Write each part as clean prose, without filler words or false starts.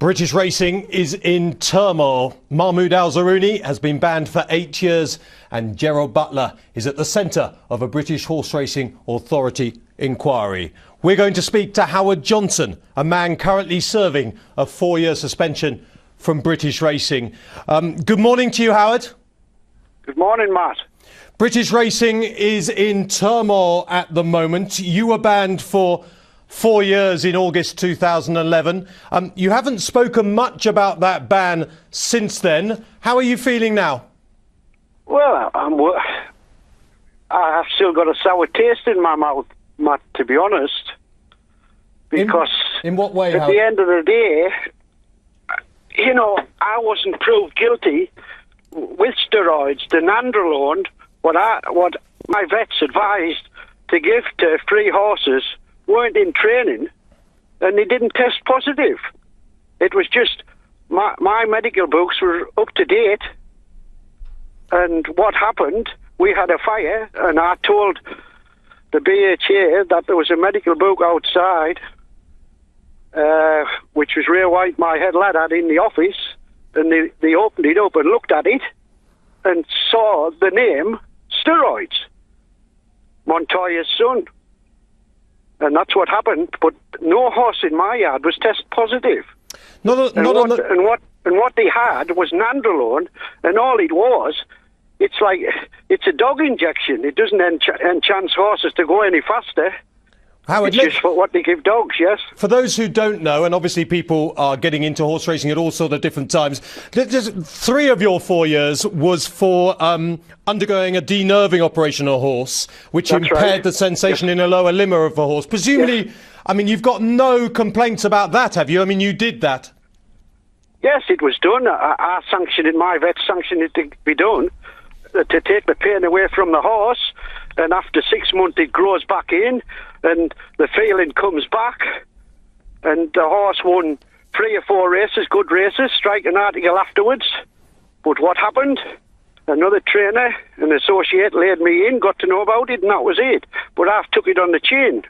British racing is in turmoil. Mahmoud Al-Zaruni has been banned for 8 years and Gerald Butler is at the centre of a British Horseracing Authority inquiry. We're going to speak to Howard Johnson, a man currently serving a 4-year suspension from British racing. Good morning to you, Howard. Good morning, Matt. British racing is in turmoil at the moment. You were banned for 4 years in August 2011. You haven't spoken much about that ban since then. How are you feeling now? Well, I've still got a sour taste in my mouth, Matt, to be honest. Because in what way, at the end of the day, you know, I wasn't proved guilty with steroids. The nandrolone, what my vets advised to give to free horses, weren't in training and they didn't test positive. It was just my medical books were up to date, and what happened, we had a fire and I told the BHA that there was a medical book outside which was Ray White, my head lad, had in the office, and they opened it up and looked at it and saw the name Steroids, Montoya's son. And that's what happened, but no horse in my yard was test positive. And what they had was nandrolone, and all it was, it's a dog injection. It doesn't enchant horses to go any faster. Howard, it's just for what they give dogs, yes. For those who don't know, and obviously people are getting into horse racing at all sorts of different times, just 3 of your 4 years was for undergoing a denerving operation on a horse, which That's impaired right. the sensation in a lower limb of a horse. Presumably, Yes. I mean, you've got no complaints about that, have you? I mean, you did that. Yes, it was done. I sanctioned it, my vet sanctioned it to be done, to take the pain away from the horse, and after 6 months it grows back in, and the feeling comes back, and the horse won 3 or 4 races, good races, strike an article afterwards. But what happened? Another trainer, an associate, laid me in, got to know about it, and that was it. But I've took it on the chin.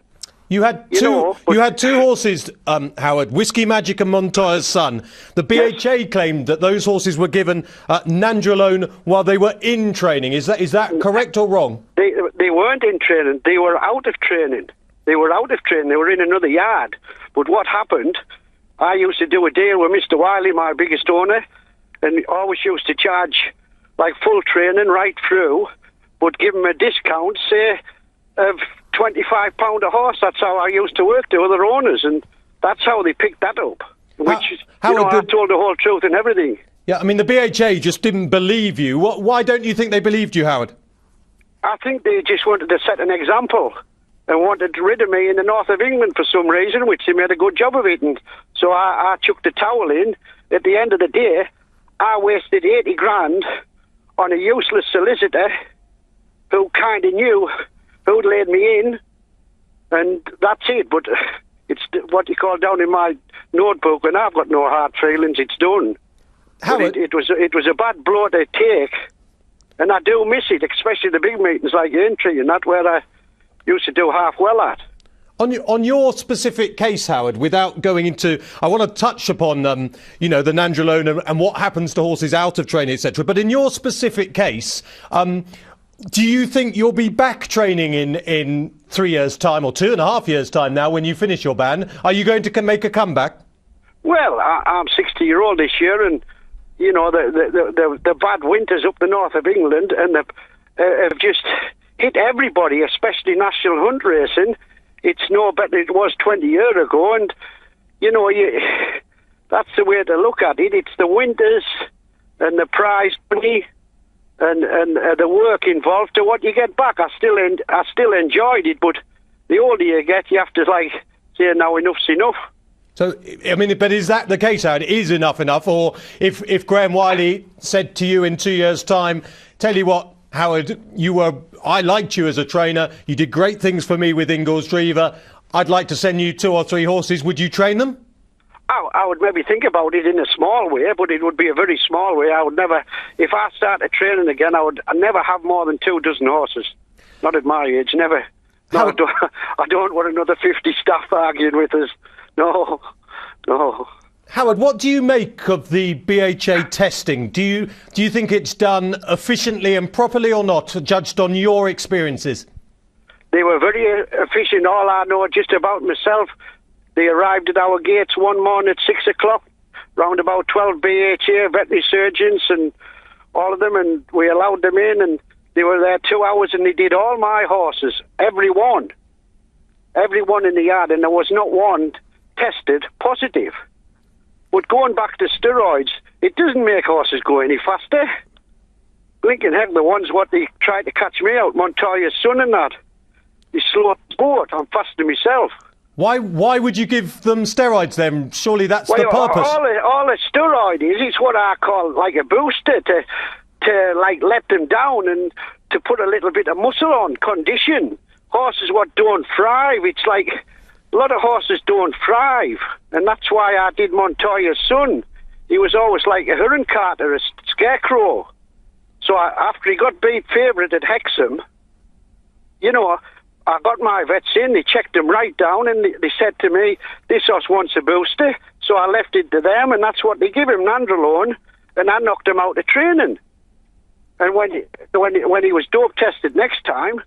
You had two horses, Howard, Whiskey Magic and Montoya's son. The BHA claimed that those horses were given nandrolone while they were in training. Is that correct or wrong? They weren't in training. They were out of training. They were in another yard. But what happened, I used to do a deal with Mr. Wiley, my biggest owner, and always used to charge like full training right through, but give him a discount, say, of £25 a horse. That's how I used to work to other owners, and that's how they picked that up. Which, I told the whole truth and everything. Yeah, I mean, the BHA just didn't believe you. Why don't you think they believed you, Howard? I think they just wanted to set an example and wanted rid of me in the north of England for some reason, which they made a good job of it. And so I chucked the towel in. At the end of the day, I wasted 80 grand on a useless solicitor who kind of knew who'd laid me in, and that's it. But it's what you call down in my notebook, and I've got no hard feelings. It's done. Howard, it was a bad blow to take, and I do miss it, especially the big meetings like Aintree, and that where I used to do half well at. On your specific case, Howard, without going into, I want to touch upon, the nandrolone and what happens to horses out of training, etc. But in your specific case, do you think you'll be back training in 3 years' time or 2.5 years' time now when you finish your ban? Are you going to make a comeback? Well, I'm 60-year-old this year, and you know the bad winters up the north of England, and have just hit everybody, especially national hunt racing. It's no better than it was 20 years ago, and you know that's the way to look at it. It's the winters and the prize money and the work involved to what you get back. I still enjoyed it, but the older you get, you have to say, now enough's enough. So, I mean, but is that the case, Howard? Is enough? Or if Graham Wiley said to you in 2 years' time, tell you what, Howard, I liked you as a trainer. You did great things for me with Ingoldsdriva. I'd like to send you 2 or 3 horses. Would you train them? I would maybe think about it in a small way, but it would be a very small way. I would never, if I started training again, I'd never have more than 2 dozen horses. Not at my age, never. No, I don't want another 50 staff arguing with us. No. Howard, what do you make of the BHA testing? Do you think it's done efficiently and properly or not, judged on your experiences? They were very efficient. All I know just about myself, they arrived at our gates one morning at 6 o'clock, round about 12 BHA, veterinary surgeons and all of them, and we allowed them in, and they were there 2 hours, and they did all my horses, every one in the yard, and there was not one tested positive. But going back to steroids, it doesn't make horses go any faster. Blinking heck, the ones what they tried to catch me out, Montoya's son and that, they slowed the boat. I'm faster myself. Why would you give them steroids then? Surely that's the purpose. All a steroid is what I call like a booster to like let them down and to put a little bit of muscle on, condition. Horses what don't thrive. It's like a lot of horses don't thrive, and that's why I did Montoya's son. He was always like a Huron carter, a scarecrow. So after he got beat favourite at Hexham, you know, I got my vets in, they checked him right down, and they said to me, this horse wants a booster. So I left it to them, and that's what they give him, nandrolone, and I knocked him out of training. And when he was dope tested next time,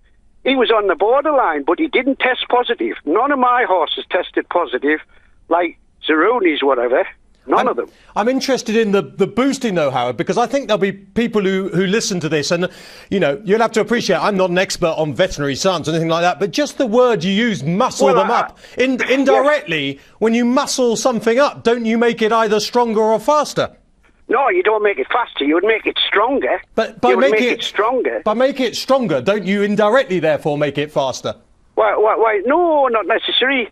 he was on the borderline, but he didn't test positive. None of my horses tested positive, like Zerooni's, whatever. None of them. I'm interested in the boosting, though, Howard, because I think there'll be people who listen to this, and, you know, you'll have to appreciate I'm not an expert on veterinary science or anything like that, but just the word you use, muscle them up. Indirectly, when you muscle something up, don't you make it either stronger or faster? No, you don't make it faster. You would make it stronger. But by making it stronger. By making it stronger, don't you indirectly, therefore, make it faster? Why? No, not necessarily.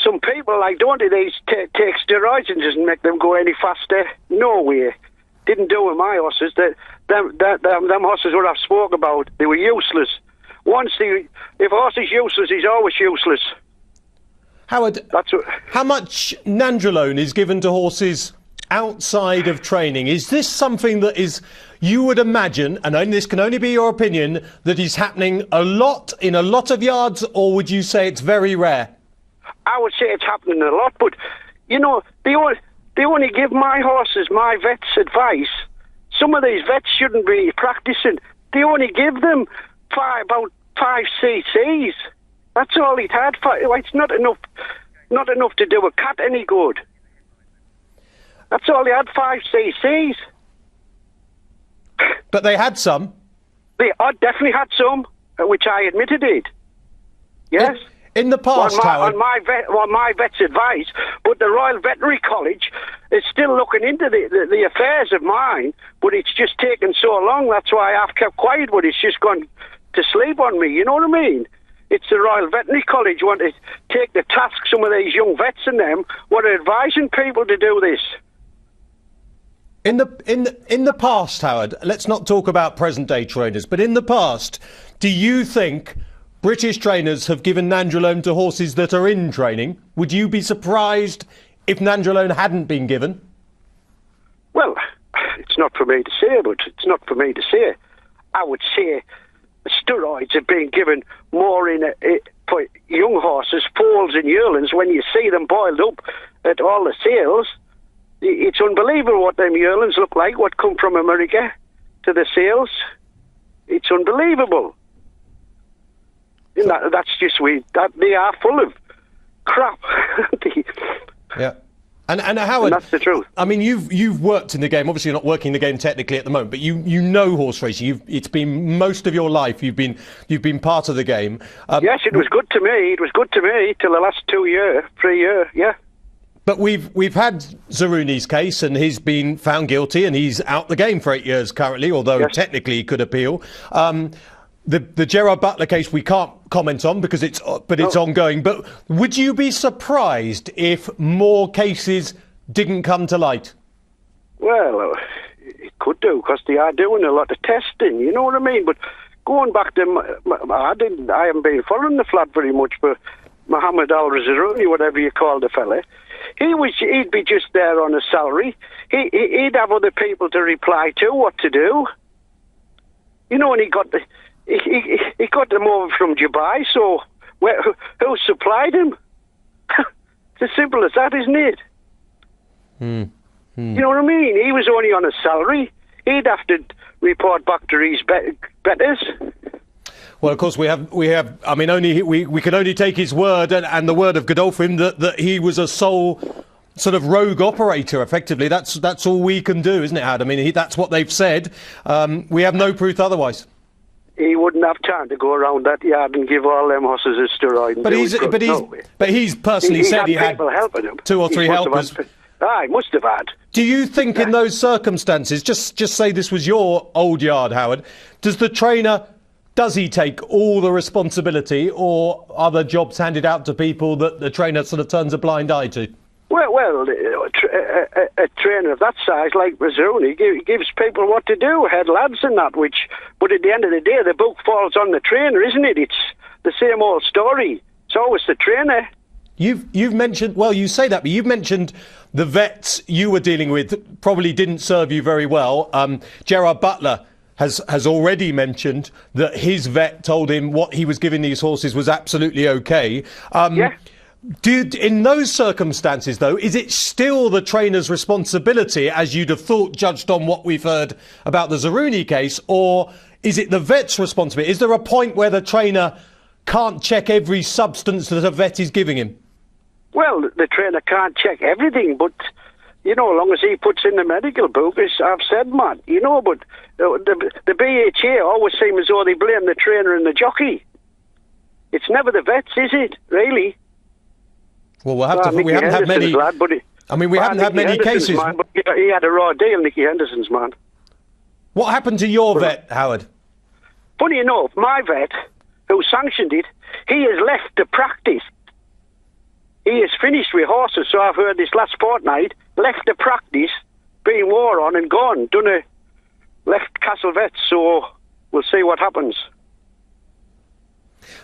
Some people, like, don't they take steroids and doesn't make them go any faster? No way. Didn't do with my horses. Them horses what I've spoke about, they were useless. If a horse is useless, he's always useless. Howard, how much nandrolone is given to horses outside of training? Is this something that is, you would imagine, and this can only be your opinion, that is happening a lot in a lot of yards, or would you say it's very rare? I would say it's happening a lot, but, you know, they only give my horses, my vets, advice. Some of these vets shouldn't be practicing. They only give them about 5 cc's. That's all it had. It's not enough to do a cat any good. That's all he had, 5 cc's. But they had some. They definitely had some, which I admitted it. Yes. In the past, Howard. On my vet's advice, but the Royal Veterinary College is still looking into the affairs of mine, but it's just taken so long, that's why I've kept quiet, but it's just gone to sleep on me, you know what I mean? It's the Royal Veterinary College want to take the task, some of these young vets and them, what are advising people to do this. In the past, Howard, let's not talk about present day trainers, but in the past, do you think British trainers have given nandrolone to horses that are in training? Would you be surprised if nandrolone hadn't been given? Well, it's not for me to say, but it's not for me to say. I would say steroids are being given more for young horses, foals and yearlings. When you see them boiled up at all the sales, it's unbelievable what them yearlings look like, what come from America to the sales. It's unbelievable. That's just they are full of crap. Yeah. And Howard, and that's the truth. I mean, you've worked in the game. Obviously, you're not working the game technically at the moment, but you know horse racing. It's been most of your life. You've been part of the game. Yes, it was good to me. It was good to me till the last 3 years. Yeah. But we've had Zerooni's case, and he's been found guilty, and he's out the game for 8 years currently, although technically he could appeal. The Gerard Butler case we can't comment on because it's ongoing. But would you be surprised if more cases didn't come to light? Well, it could do because they are doing a lot of testing. You know what I mean? But going back to, I haven't been following the flat very much, but Mohammed Al-Zerooni, whatever you call the fella, he'd be just there on a salary. He'd have other people to reply to what to do. You know, and he got them over from Dubai, so who supplied him? It's as simple as that, isn't it? You know what I mean? He was only on a salary. He'd have to report back to his betters. Well, of course, we have. I mean, only we can only take his word and the word of Godolphin that he was a sole sort of rogue operator. Effectively, that's all we can do, isn't it, Howard? I mean, that's what they've said. We have no proof otherwise. He wouldn't have time to go around that yard and give all them horses a steroid. But he's personally said he had helping him. 2 or 3 helpers. He must have had. Do you think in those circumstances, just say this was your old yard, Howard, does he take all the responsibility, or are there jobs handed out to people that the trainer sort of turns a blind eye to? Well, a trainer of that size like Mazzoni gives people what to do, head lads and that, but at the end of the day, the book falls on the trainer, isn't it? It's the same old story. It's always the trainer. You've mentioned, well, you say that, but you've mentioned the vets you were dealing with probably didn't serve you very well. Gerard Butler has already mentioned that his vet told him what he was giving these horses was absolutely okay. Yeah. In those circumstances, though, is it still the trainer's responsibility, as you'd have thought, judged on what we've heard about the Zaruni case, or is it the vet's responsibility? Is there a point where the trainer can't check every substance that a vet is giving him? Well, the trainer can't check everything, but, as long as he puts in the medical book, as I've said, Matt, but the BHA always seem as though they blame the trainer and the jockey. It's never the vets, is it, really? Well, we haven't had many. We haven't had many cases. Man, but he had a raw deal, Nicky Henderson's man. What happened to your vet, Howard? Funny enough, my vet, who sanctioned it, he has left the practice. He is finished with horses, so I've heard this last fortnight, left the practice, been war on and gone, left Castle Vets, so we'll see what happens.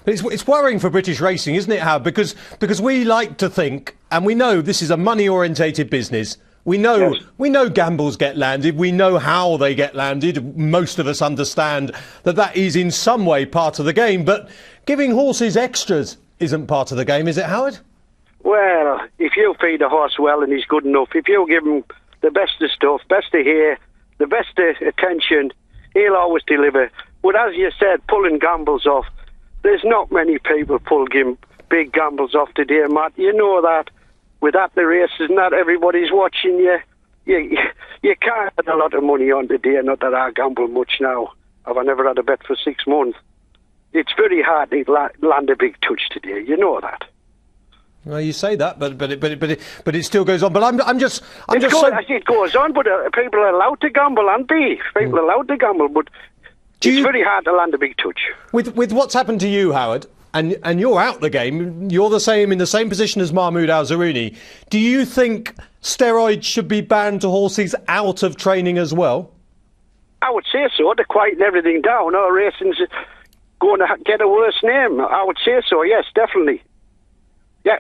But it's worrying for British racing, isn't it, Howard? Because we like to think, and we know this is a money-orientated business. We know gambles get landed. We know how they get landed. Most of us understand that is in some way part of the game. But giving horses extras isn't part of the game, is it, Howard? Well, if you feed a horse well and he's good enough, if you give him the best of stuff, best of hair, the best of attention, he'll always deliver. But as you said, pulling gambles off, there's not many people pulling big gambles off today, Matt. You know that. Without the races, not everybody's watching you. You can't put a lot of money on today, not that I gamble much now. I've never had a bet for 6 months. It's very hard to land a big touch today, you know that. Well, you say that, but it still goes on. But it goes on, but people are allowed to gamble, aren't they? People are allowed to gamble, but it's very hard to land a big touch. With what's happened to you, Howard, and you're out the game, you're in the same position as Mahmoud Al-Zaruni. Do you think steroids should be banned to horses out of training as well? I would say so, to quieten everything down. Our racing's going to get a worse name. I would say so, yes, definitely. Yeah.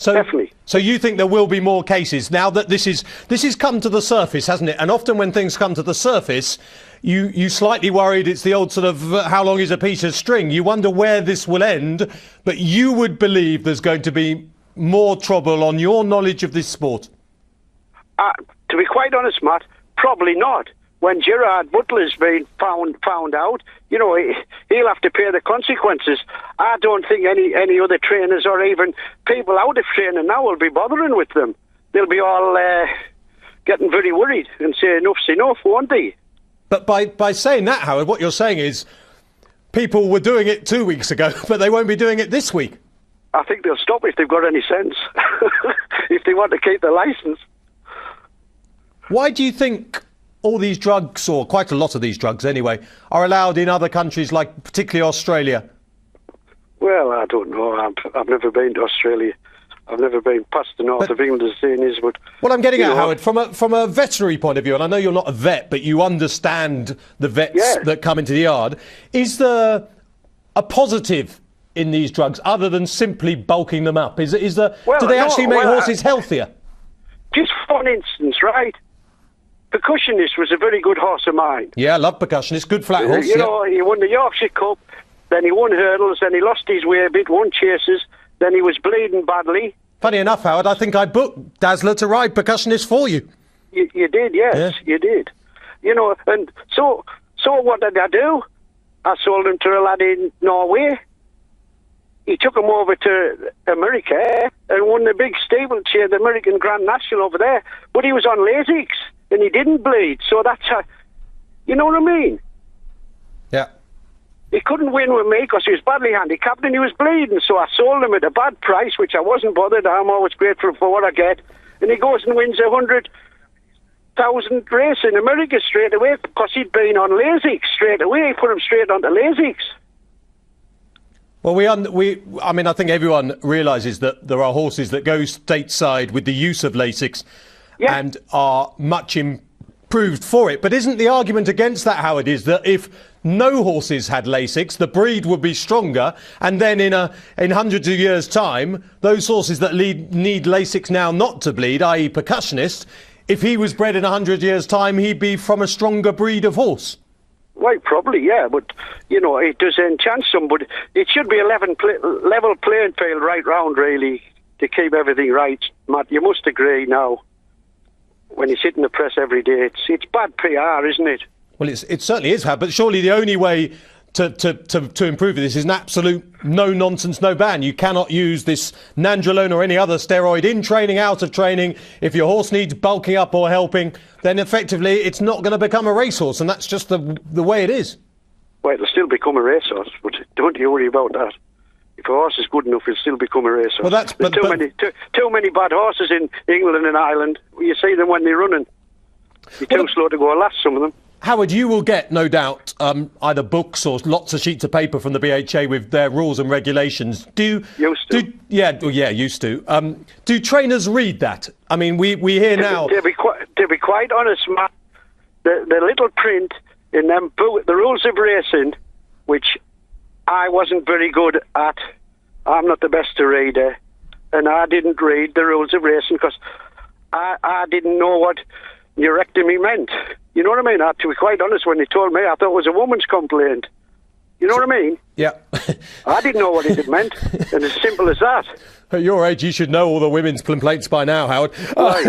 Definitely. So you think there will be more cases now that this has come to the surface, hasn't it? And often when things come to the surface, you slightly worried it's the old sort of how long is a piece of string? You wonder where this will end, but you would believe there's going to be more trouble on your knowledge of this sport. To be quite honest, Matt, probably not. When Gerard Butler's been found out, he'll have to pay the consequences. I don't think any other trainers or even people out of training now will be bothering with them. They'll be all getting very worried and say enough's enough, won't they? But by saying that, Howard, what you're saying is people were doing it 2 weeks ago, but they won't be doing it this week. I think they'll stop if they've got any sense, if they want to keep the licence. Why do you think all these drugs, or quite a lot of these drugs anyway, are allowed in other countries, like particularly Australia? Well, I don't know. I've never been to Australia. I've never been past the north of England, as saying is, but... What I'm getting at, Howard, from a veterinary point of view, and I know you're not a vet, but you understand the vets that come into the yard, is there a positive in these drugs other than simply bulking them up? Do they actually make horses healthier? Just for instance, right? Percussionist was a very good horse of mine. Yeah, I love Percussionist. Good flat horse. He won the Yorkshire Cup, then he won hurdles, then he lost his way a bit, won chases, then he was bleeding badly, Funny enough, Howard, I think I booked Dazzler to ride Percussionist for you. You did, yes, Yeah. you did. You know, and so what did I do? I sold him to a lad in Norway. He took him over to America and won the big steeplechase, the American Grand National over there. But he was on Lasix and he didn't bleed. So that's how, you know what I mean? Yeah. He couldn't win with me because he was badly handicapped and he was bleeding. So I sold him at a bad price, which I wasn't bothered. I'm always grateful for what I get. And he goes and wins 100,000 race in America straight away because he'd been on Lasix straight away. He put him straight onto Lasix. Well, I mean, I think everyone realises that there are horses that go stateside with the use of Lasix and are much improved for it. But isn't the argument against that, Howard, is that if no horses had Lasix, the breed would be stronger, and then in hundreds of years' time, those horses that need Lasix now not to bleed, i.e. Percussionist, if he was bred in 100 years' time, he'd be from a stronger breed of horse. Well, probably, yeah, but, you know, it does enchant somebody. It should be a level playing field right round, really, to keep everything right. Matt, you must agree now, when you sit in the press every day, it's bad PR, isn't it? Well, it certainly is, but surely the only way to improve this is an absolute no-nonsense, no ban. You cannot use this nandrolone or any other steroid in training, out of training. If your horse needs bulking up or helping, then effectively it's not going to become a racehorse, and that's just the way it is. Well, it'll still become a racehorse, but don't you worry about that. If a horse is good enough, it'll still become a racehorse. Well, there's too many bad horses in England and Ireland. You see them when they're running. You're too slow to go last, some of them. Howard, you will get, no doubt, either books or lots of sheets of paper from the BHA with their rules and regulations. Used to. Do trainers read that? I mean, we hear now... To be quite honest, Matt, the little print in them the rules of racing, which I wasn't very good at. I'm not the best reader, and I didn't read the rules of racing because I didn't know what neurectomy meant. You know what I mean? To be quite honest, when they told me, I thought it was a woman's complaint. You know what I mean? Yeah. I didn't know what it meant, and as simple as that. At your age, you should know all the women's complaints by now, Howard. But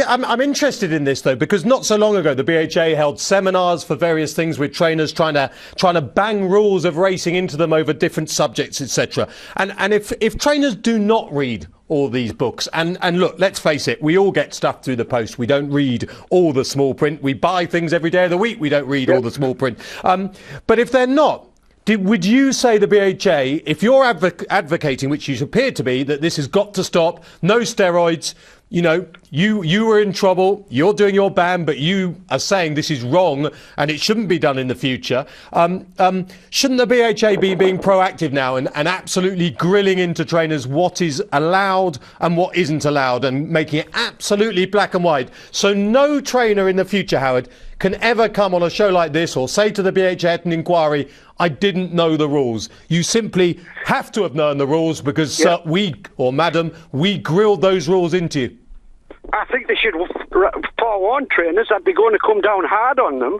I'm interested in this though, because not so long ago the BHA held seminars for various things with trainers trying to bang rules of racing into them over different subjects, etc. And if trainers do not read all these books, and look, let's face it, we all get stuff through the post. We don't read all the small print. We buy things every day of the week. We don't read all the small print. But if they're not, would you say the BHA, if you're advocating, which you appear to be, that this has got to stop, no steroids, you know, you were in trouble, you're doing your ban, but you are saying this is wrong and it shouldn't be done in the future, shouldn't the BHA be being proactive now and absolutely grilling into trainers what is allowed and what isn't allowed and making it absolutely black and white, so no trainer in the future, Howard, can ever come on a show like this or say to the BHA at an inquiry, I didn't know the rules. You simply have to have known the rules because we grilled those rules into you. I think they should forewarn trainers that they're going to come down hard on them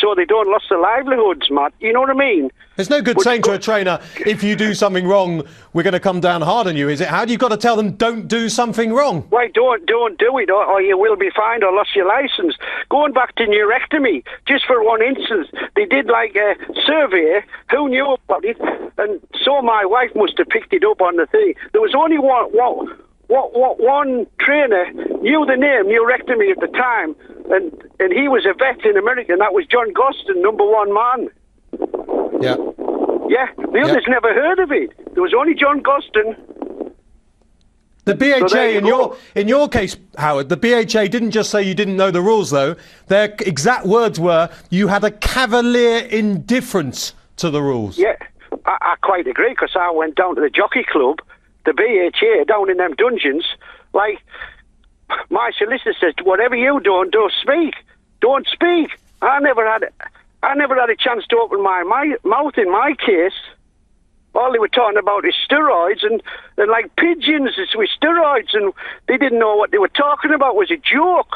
so they don't lose their livelihoods, Matt. You know what I mean? There's no good saying to a trainer, if you do something wrong, we're going to come down hard on you, is it? How do you got to tell them don't do something wrong? Why, don't do it, or you will be fined or lost your licence. Going back to neurectomy, just for one instance, they did like a survey, who knew about it, and so my wife must have picked it up on the thing. There was only one trainer knew the name neurectomy at the time, and he was a vet in America, and that was John Gosden, #1 man. Yeah. Yeah, the others never heard of it. There was only John Gosden. The BHA, in your case, Howard, the BHA didn't just say you didn't know the rules, though. Their exact words were, you had a cavalier indifference to the rules. Yeah, I quite agree, because I went down to the jockey club, the BHA, down in them dungeons, like, my solicitor says, whatever you don't speak. Don't speak. I never had a chance to open my mouth in my case. All they were talking about is steroids and like pigeons with steroids, and they didn't know what they were talking about. It was a joke.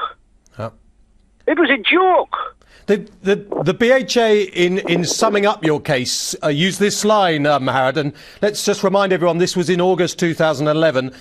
Oh. It was a joke. The BHA, in summing up your case, used this line, Howard, and let's just remind everyone this was in August 2011.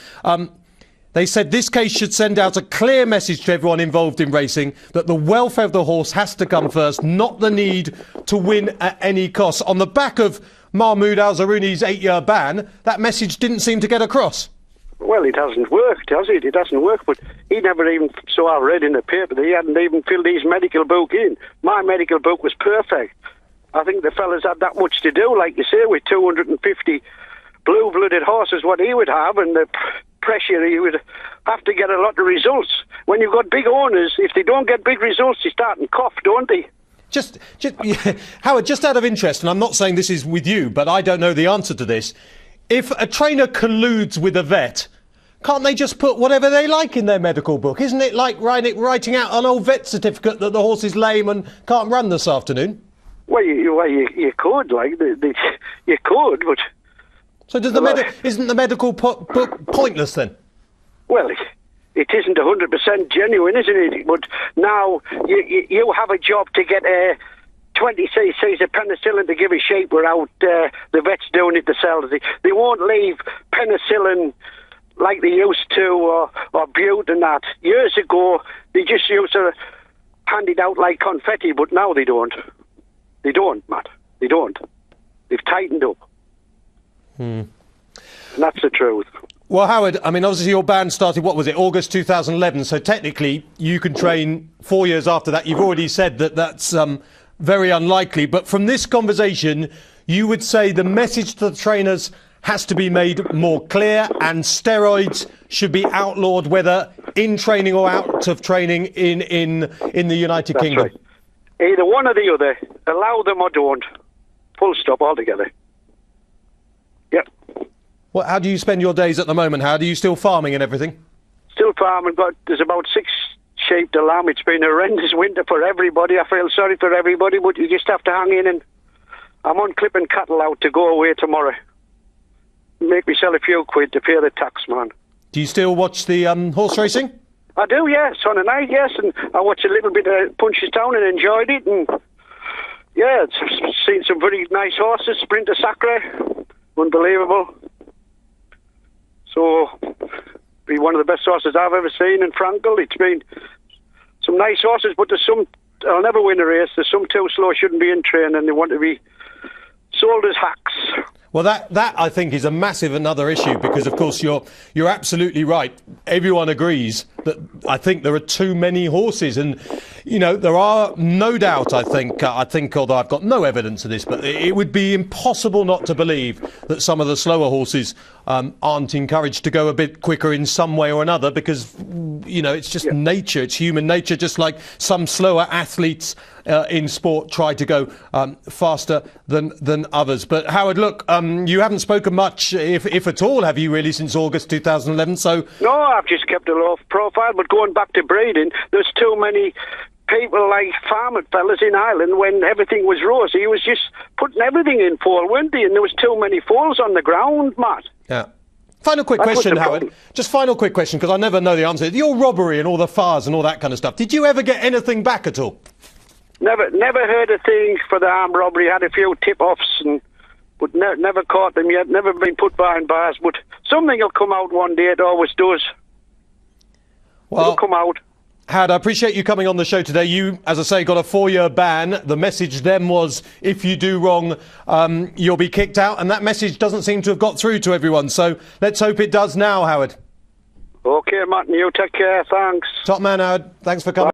They said this case should send out a clear message to everyone involved in racing that the welfare of the horse has to come first, not the need to win at any cost. On the back of Mahmoud Al-Zaruni's 8-year ban, that message didn't seem to get across. Well, it hasn't worked, has it? It hasn't worked, but he never even, so I read in the paper, that he hadn't even filled his medical book in. My medical book was perfect. I think the fellas had that much to do, like you say, with 250 blue-blooded horses, what he would have, and the pressure, he would have to get a lot of results. When you've got big owners, if they don't get big results, they start and cough, don't they? Just Howard, just out of interest, and I'm not saying this is with you, but I don't know the answer to this. If a trainer colludes with a vet, can't they just put whatever they like in their medical book? Isn't it like writing out an old vet certificate that the horse is lame and can't run this afternoon? Well, you could, like, you could, but... So does isn't the medical book pointless then? Well, it isn't 100% genuine, isn't it? But now you have a job to get 20 cc's of penicillin to give a sheep without the vets doing it themselves. They won't leave penicillin like they used to, or bute and that. Years ago, they just used to hand it out like confetti, but now they don't. They don't, Matt. They don't. They've tightened up. And that's the truth. Well, Howard, I mean, obviously your ban started, what was it, August 2011, so technically you can train 4 years after that. You've already said that that's very unlikely, but from this conversation, you would say the message to the trainers has to be made more clear and steroids should be outlawed, whether in training or out of training in the United Kingdom. Right. Either one or the other. Allow them or don't. Full stop altogether. Yep. Well, how do you spend your days at the moment? How do you still farming and everything? Still farming, but there's about 6 sheep to lamb. It's been a horrendous winter for everybody. I feel sorry for everybody, but you just have to hang in, and I'm on clipping cattle out to go away tomorrow. Make me sell a few quid to pay the tax, man. Do you still watch the horse racing? I do, yes, on a night, yes, and I watched a little bit of Punchestown and enjoyed it, and yeah, it's seen some very nice horses, Sprinter Sacre, unbelievable. So, be one of the best horses I've ever seen in Frankel. It's been some nice horses, but there's some, I'll never win a race, there's some too slow, shouldn't be in train, and they want to be sold as hacks. Well, that I think is a massive another issue, because of course you're absolutely right. Everyone agrees that I think there are too many horses, and you know there are no doubt. I think although I've got no evidence of this, but it would be impossible not to believe that some of the slower horses aren't encouraged to go a bit quicker in some way or another, because you know it's just nature, it's human nature. Just like some slower athletes in sport try to go faster than others. But Howard, look, you haven't spoken much, if at all, have you really, since August 2011? So no, I've just kept a low profile. But going back to breeding, there's too many people like farming fellas in Ireland. When everything was rosy, he was just putting everything in foal, weren't he? And there was too many foals on the ground, Matt. Yeah. Final quick question, Howard. Just final quick question, because I never know the answer. Your robbery and all the fires and all that kind of stuff, did you ever get anything back at all? Never heard a thing for the armed robbery. Had a few tip-offs, but never caught them yet. Never been put behind bars. But something will come out one day. It always does. Well, it'll come out. Howard, I appreciate you coming on the show today. You, as I say, got a 4-year ban. The message then was, if you do wrong, you'll be kicked out. And that message doesn't seem to have got through to everyone. So let's hope it does now, Howard. OK, Martin, you take care. Thanks. Top man, Howard. Thanks for coming.